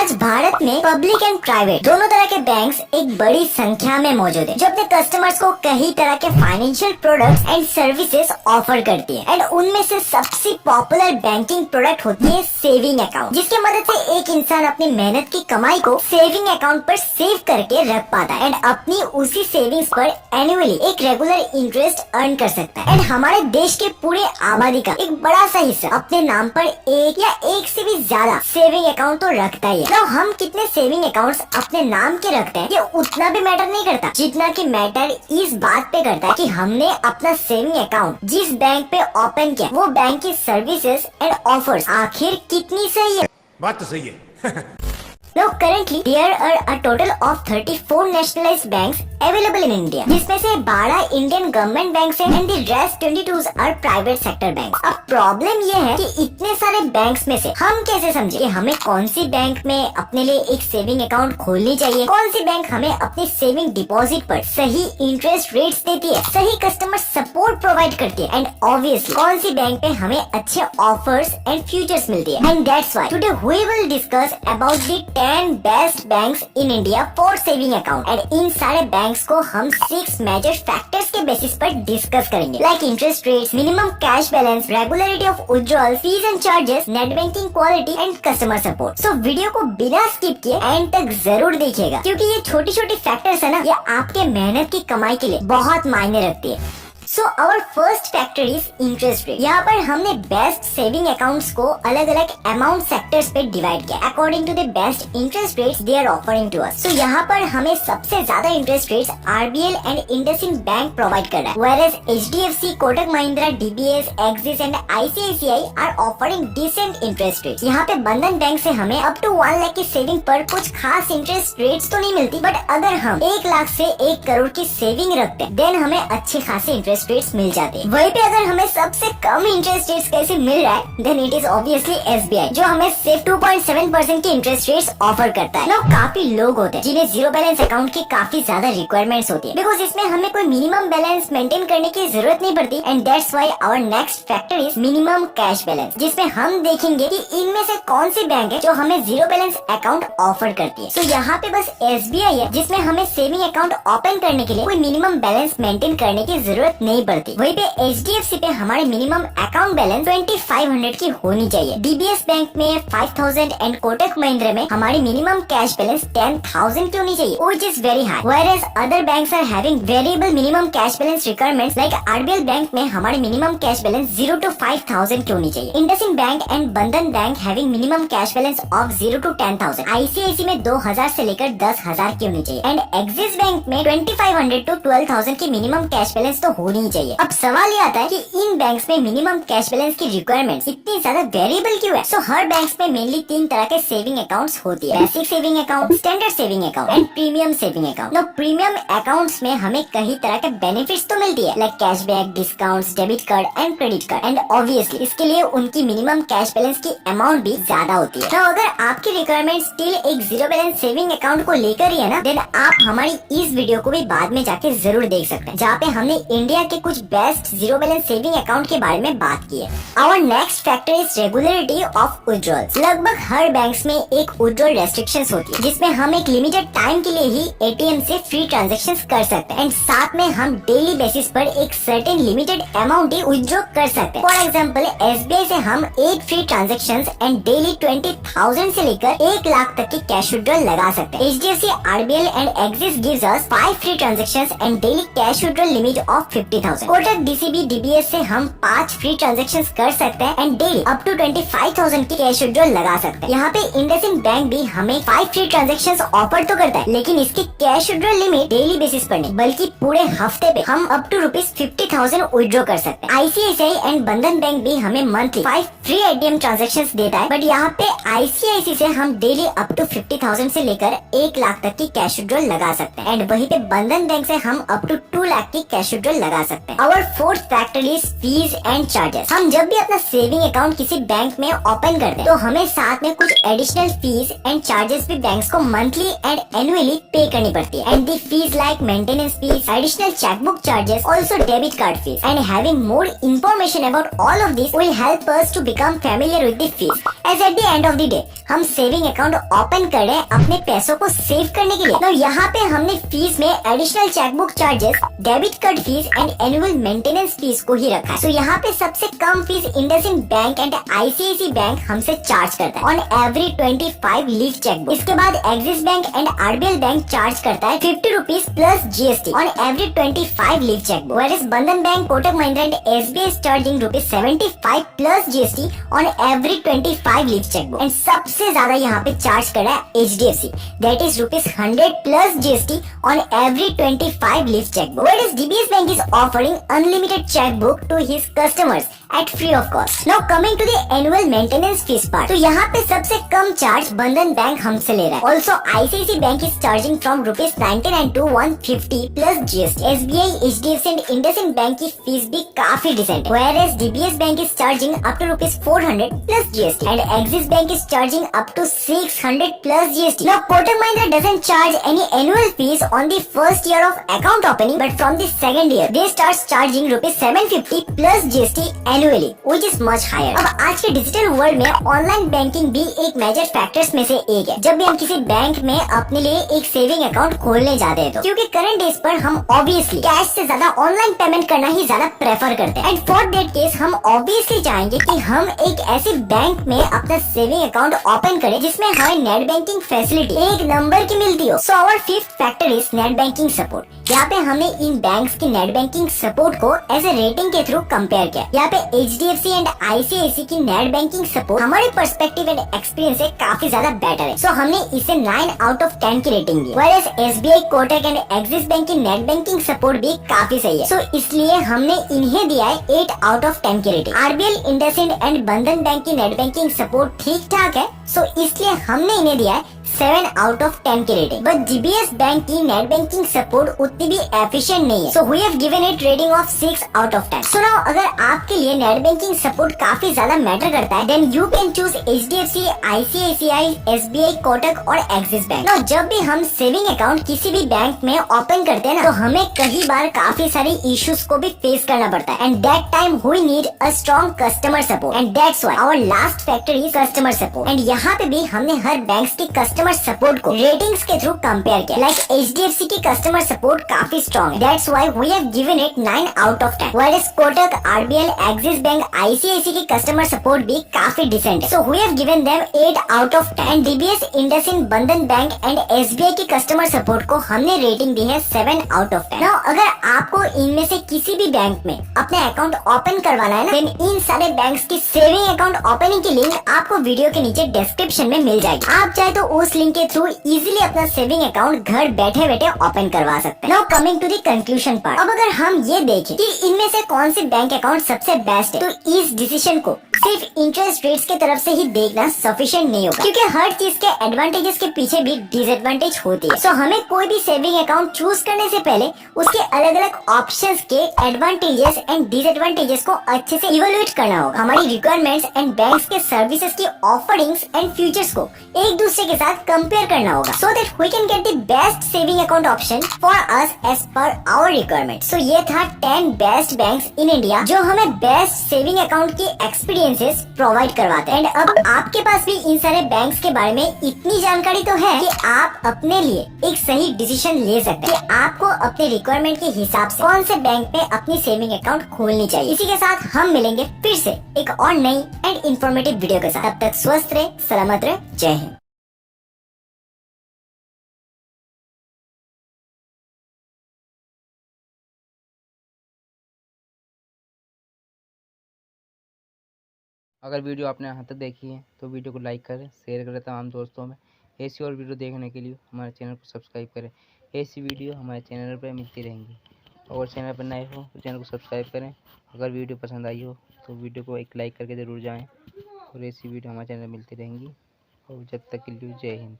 आज भारत में public and private दोनों तरह के बैंक्स एक बड़ी संख्या में मौजूद है, जो अपने कस्टमर्स को कई तरह के financial products and services offer करती है। एंड उनमें से सबसे पॉपुलर बैंकिंग प्रोडक्ट होती है सेविंग अकाउंट, जिसकी मदद से एक इंसान अपनी मेहनत की कमाई को सेविंग अकाउंट पर सेव करके रख पाता है एंड अपनी उसी सेविंग्स पर एनुअली एक रेगुलर इंटरेस्ट अर्न कर सकता है। एंड हमारे देश के पूरे आबादी का एक बड़ा सा हिस्सा अपने नाम पर एक या एक से भी ज्यादा सेविंग अकाउंट तो रखता ही है। तो हम कितने सेविंग अकाउंट्स अपने नाम के रखते हैं ये उतना भी मैटर नहीं करता, जितना कि मैटर इस बात पे करता है कि हमने अपना सेविंग अकाउंट जिस बैंक पे ओपन किया वो बैंक की सर्विसेज एंड ऑफर्स आखिर कितनी सही है। बात तो सही है। Now currently there are a total of 34 nationalized banks available in India, जिसमें से 12 इंडियन गवर्नमेंट बैंक हैं and the rest 22 are private sector banks। अब प्रॉब्लम ये है कि इतने सारे बैंक्स में से हम कैसे समझे कि हमें कौन सी बैंक में अपने लिए एक सेविंग अकाउंट खोलनी चाहिए, कौन सी बैंक हमें अपनी सेविंग डिपॉजिट पर सही इंटरेस्ट रेट्स देती है, सही कस्टमर सपोर्ट प्रोवाइड करती है एंड ऑब्वियसली कौन सी बैंक पे हमें अच्छे ऑफर्स एंड फ्यूचर्स मिलती है। And that's why today we will discuss about the 10 best banks in India for saving account and इन सारे बैंक्स को हम 6 मेजर फैक्टर्स के बेसिस पर डिस्कस करेंगे, like interest rates, minimum cash balance, regularity of withdrawal, fees and charges, net banking quality and customer support. So video को बिना skip किए एंड तक जरूर देखिएगा, क्योंकि ये छोटी छोटी फैक्टर्स है ना, ये आपके मेहनत की कमाई के लिए बहुत मायने रखती है। So our first factor is interest rate. यहाँ पर हमने बेस्ट सेविंग अकाउंट्स को अलग अलग अमाउंट सेक्टर्स पे डिवाइड किया according to the best interest rates they are offering to us. So यहाँ पर हमें सबसे ज्यादा interest rates RBL and IndusInd bank provide कर रहा है, whereas HDFC, Kotak Mahindra, DBS, Axis and ICICI are offering decent interest rates. यहाँ पे बंधन बैंक से हमें अप टू 1 लाख की सेविंग पर कुछ खास इंटरेस्ट रेट्स तो नहीं मिलती, बट अगर हम 1 लाख से 1 करोड़ की सेविंग रखते हैं देन हमें अच्छे खासे इंटरेस्ट रेट्स मिल जाते हैं। वहीं पे अगर हमें सबसे कम इंटरेस्ट रेट्स कैसे मिल रहा है then it is obviously SBI, जो हमें सिर्फ 2.7% की इंटरेस्ट रेट्स ऑफर करता है। लोग काफी लोग होते हैं जिन्हें जीरो बैलेंस अकाउंट की काफी ज्यादा रिक्वायरमेंट्स होती है, बिकॉज इसमें हमें कोई मिनिमम बैलेंस मेंटेन करने की जरूरत नहीं पड़ती and that's why our next factor is minimum cash balance, जिसमें हम देखेंगे कि इनमें से कौन सी बैंक है जो हमें जीरो बैलेंस अकाउंट ऑफर करती है। तो यहाँ पे बस एसबीआई है जिसमें हमें सेविंग अकाउंट ओपन करने के लिए कोई मिनिमम बैलेंस मेंटेन करने की जरूरत नहीं पड़ती। वहीं पे एचडीएफसी पे हमारे मिनिमम अकाउंट बैलेंस 2500 की होनी चाहिए, डीबीएस बैंक में 5000 एंड कोटक महिंद्रा में हमारी मिनिमम कैश बैलेंस 10,000 की होनी चाहिए, which is very high, whereas other banks are having variable minimum cash balance requirements like RBL bank में हमारी मिनिमम कैश बैलेंस 0 to 5,000 की होनी चाहिए, IndusInd bank and Bandhan bank having minimum cash balance of 0 to 10,000, ICICI में 2000 से लेकर 10,000 की होनी चाहिए एंड एक्सिस बैंक में 2500 to 12,000 की मिनिमम कैश बैलेंस तो होनी ही चाहिए। अब सवाल ये आता है कि इन बैंक्स में मिनिमम कैश बैलेंस की रिक्वायरमेंट्स इतनी ज्यादा वेरिएबल क्यों है? सो हर बैंक्स में मेनली 3 तरह के सेविंग अकाउंट्स होती है, basic saving account, standard saving account and premium saving account. No premium accounts में हमें कई तरह के बेनिफिट्स तो मिलती है, like cashback, discounts, debit card and credit card and obviously इसके लिए उनकी मिनिमम कैश बैलेंस की अमाउंट भी ज्यादा होती है। तो अगर आपकी रिक्वायरमेंट स्टिल एक जीरो बैलेंस सेविंग अकाउंट को लेकर ही है ना, देन आप हमारी इस वीडियो को भी बाद में जाके जरूर देख सकते हैं, जहाँ पे हमने इंडिया के कुछ best zero balance saving account के बारे में बात की है। Our next factor is regularity of withdrawals. लगभग हर बैंक्स में एक विथड्रॉल रेस्ट्रिक्शंस होती है, जिसमें हम एक लिमिटेड टाइम के लिए ही एटीएम से फ्री ट्रांजैक्शंस कर सकते हैं एंड साथ में हम डेली बेसिस पर एक सर्टेन लिमिटेड अमाउंट ही विथड्रॉ कर सकते हैं। फॉर एग्जांपल एसबीआई से हम 8 फ्री ट्रांजैक्शंस एंड डेली 20,000 से लेकर 1 लाख तक की कैश विथड्रॉल लगा सकते हैं। HDFC, RBL and axis gives us 5 free transactions and daily cash withdrawal limit of 50,000। Kotak, DCB, DBS से हम 5 फ्री ट्रांजैक्शंस कर सकते हैं एंड डेली अप टू 25,000 की कैश विथड्रॉल लगा सकते हैं। यहाँ पे इंडसइंड बैंक भी हमें 5 फ्री ट्रांजैक्शंस ऑफर तो करता है, लेकिन इसकी cash withdrawal limit daily basis पर नहीं बल्कि पूरे हफ्ते पे हम अप टू ₹50,000 विथड्रॉ कर सकते हैं। आईसीआईसीआई एंड बंधन बैंक भी हमें मंथली 5 फ्री एटीएम ट्रांजैक्शंस देता है, बट यहाँ पे आईसीआईसी से हम डेली अप टू 50,000 से लेकर 1 लाख तक की कैश विथड्रॉल लगा सकते हैं एंड वहीं पे बंधन बैंक से हम अप टू 2 लाख की कैश विथड्रॉल लगा सकते हैं। और fourth factor is fees and charges. हम जब भी अपना सेविंग अकाउंट किसी बैंक में ओपन करते हैं तो हमें साथ में कुछ एडिशनल फीस एंड चार्जेस भी बैंक्स को मंथली एंड एनुअली पे करनी पड़ती है। And the fees like maintenance fees, additional chequebook charges, also debit card fees. And having more information about all of this will help us to become familiar with the fees. As at the end of the day हम saving account open कर रहे हैं अपने पैसों को save करने के लिए। तो यहाँ पे हमने फीस में additional chequebook charges, debit card fees and annual maintenance fees को ही रखा है। तो यहाँ पे सबसे कम fees IndusInd bank and ICICI bank हमसे चार्ज करता है ऑन एवरी 25 लीव चेकबुक। इसके बाद Axis bank and RBL bank charge करता है 50 rupees plus GST on every 25 leaf chequebook. Whereas Bandhan bank, Kotak Mahindra and SBI charging ₹75 plus GST on every 25 leaf chequebook. And सबसे ज्यादा यहाँ पे चार्ज कर रहा है HDFC, that is ₹100 plus GST on every 25 leaf chequebook. Whereas DBS Bank is offering unlimited checkbook to his customers at free of cost. Now coming to the annual maintenance fees part, तो यहाँ पे सबसे कम charge बंधन bank हमसे ले रहा है। Also ICICI Bank is charging from ₹99 to ₹150 plus GST. SBI, HDFC and IndusInd Bank की फीस भी काफी डिसेंट है। Whereas DBS Bank is charging up to ₹400 plus GST and Axis Bank is charging up to 600 plus GST. Now Kotak Mahindra doesn't charge any annual fees on the first year of account opening, but from the second year they start charging ₹750 plus GST annually, which is much higher. अब आज के digital world में online banking भी एक major factors में से एक है। जब भी हम किसी बैंक में अपने लिए एक सेविंग अकाउंट खोलने जाते हैं तो क्योंकि करंट डेज पर हम ऑब्वियसली कैश से ज्यादा ऑनलाइन पेमेंट करना ही ज्यादा प्रेफर करते हैं। एंड फॉर दैट केस हम ऑब्वियसली चाहेंगे कि हम एक ऐसे बैंक में अपना सेविंग अकाउंट ओपन करें जिसमें हमें नेट बैंकिंग फैसिलिटी एक नंबर की मिलती हो। So our fifth factor is net banking support. यहाँ पे हमने इन बैंक्स की नेट बैंकिंग सपोर्ट को एज ए रेटिंग के थ्रू कंपेयर किया। यहाँ पे एचडीएफसी एंड आईसीआईसी की नेट बैंकिंग सपोर्ट हमारे पर्सपेक्टिव एंड एक्सपीरियंस से काफी ज्यादा बेटर है। सो हमने इसे 9 आउट ऑफ 10 की rating the. Whereas SBI, Kotak and axis bank की नेट बैंकिंग सपोर्ट भी काफी सही है। सो इसलिए हमने इन्हें दिया है 8 आउट ऑफ 10 की rating. RBL, IndusInd and Bandhan bank की नेट बैंकिंग सपोर्ट ठीक ठाक है, सो इसलिए हमने इन्हें दिया है 7 आउट ऑफ 10 की रेटिंग। बट डीबीएस बैंक की नेट बैंकिंग सपोर्ट उतनी भी एफिशिएंट नहीं है, so we have given it rating of 6 out of 10। So now अगर आपके लिए नेट बैंकिंग सपोर्ट काफी ज्यादा मैटर करता है, then you can choose HDFC, ICICI, SBI, Kotak और एक्सिस बैंक। नाउ जब भी हम सेविंग अकाउंट किसी भी बैंक में ओपन करते हैं ना, तो हमें कई बार काफी सारे इश्यूज को भी फेस करना पड़ता है। And that time we need a strong customer support and that's why our last factor is customer support. And यहाँ पे भी हमने हर बैंक की कस्टमर सपोर्ट को रेटिंग्स के थ्रू कंपेयर किया। लाइक एचडीएफसी की कस्टमर सपोर्ट काफी स्ट्रॉन्ग है, that's why we have given it 9 out of 10। Whereas Kotak, RBL, Axis bank, ICICI की कस्टमर सपोर्ट भी काफी डिसेंट है, so we have given them 8 out of 10। And DBS, IndusInd, Bandhan bank and SBI की customer support को हमने rating दी है 7 out of 10। Now अगर आपको इनमें से किसी भी बैंक में अपना अकाउंट ओपन करवाना है ना, देन इन सारे बैंक्स की सेविंग अकाउंट ओपनिंग की लिंक आपको वीडियो के नीचे डिस्क्रिप्शन में मिल जाएगी। आप चाहे तो उस लिंक के थ्रू इजीली अपना सेविंग अकाउंट घर बैठे बैठे ओपन करवा सकते हैं। Now coming to the conclusion part. अब अगर हम ये देखें कि इनमें से कौन सी बैंक अकाउंट सबसे बेस्ट है, तो इस डिसीजन को सिर्फ इंटरेस्ट रेट्स की तरफ से ही देखना सफिशिएंट नहीं होगा, क्योंकि हर चीज के एडवांटेजेस के पीछे भी डिसएडवांटेज होती है। सो हमें कोई भी सेविंग अकाउंट चूज करने से पहले उसके अलग अलग ऑप्शंस के एडवांटेजेस एंड डिसएडवांटेजेस को अच्छे से इवेलुएट करना होगा। हमारी रिक्वायरमेंट्स एंड बैंक्स के सर्विसेज की ऑफरिंग्स एंड फीचर्स को एक दूसरे के साथ कंपेयर करना होगा, so that we can get the best saving account option for us as per our requirement. So ये था 10 बेस्ट बैंक्स इन इंडिया जो हमें बेस्ट सेविंग अकाउंट की एक्सपीरियंसेस प्रोवाइड करवाते हैं। एंड अब आपके पास भी इन सारे बैंक्स के बारे में इतनी जानकारी तो है कि आप अपने लिए एक सही डिसीजन ले सकते हैं कि आपको अपने रिक्वायरमेंट के हिसाब से कौन से बैंक में अपनी सेविंग अकाउंट खोलनी चाहिए। इसी के साथ हम मिलेंगे फिर से एक और नई एंड इन्फॉर्मेटिव वीडियो के साथ। तब तक स्वस्थ रहे, सलामत रहे, जय हिंद। अगर वीडियो आपने यहाँ तक देखी है तो वीडियो को लाइक करें, शेयर करें तमाम दोस्तों में। ऐसी और वीडियो देखने के लिए हमारे चैनल को सब्सक्राइब करें। ऐसी वीडियो हमारे चैनल पर मिलती रहेंगी। और चैनल पर नए हो तो चैनल को सब्सक्राइब करें। अगर वीडियो पसंद आई हो तो वीडियो को एक लाइक करके ज़रूर जाएँ। और ऐसी वीडियो हमारे चैनल में मिलती रहेंगी। और जब तक के लिए जय हिंद।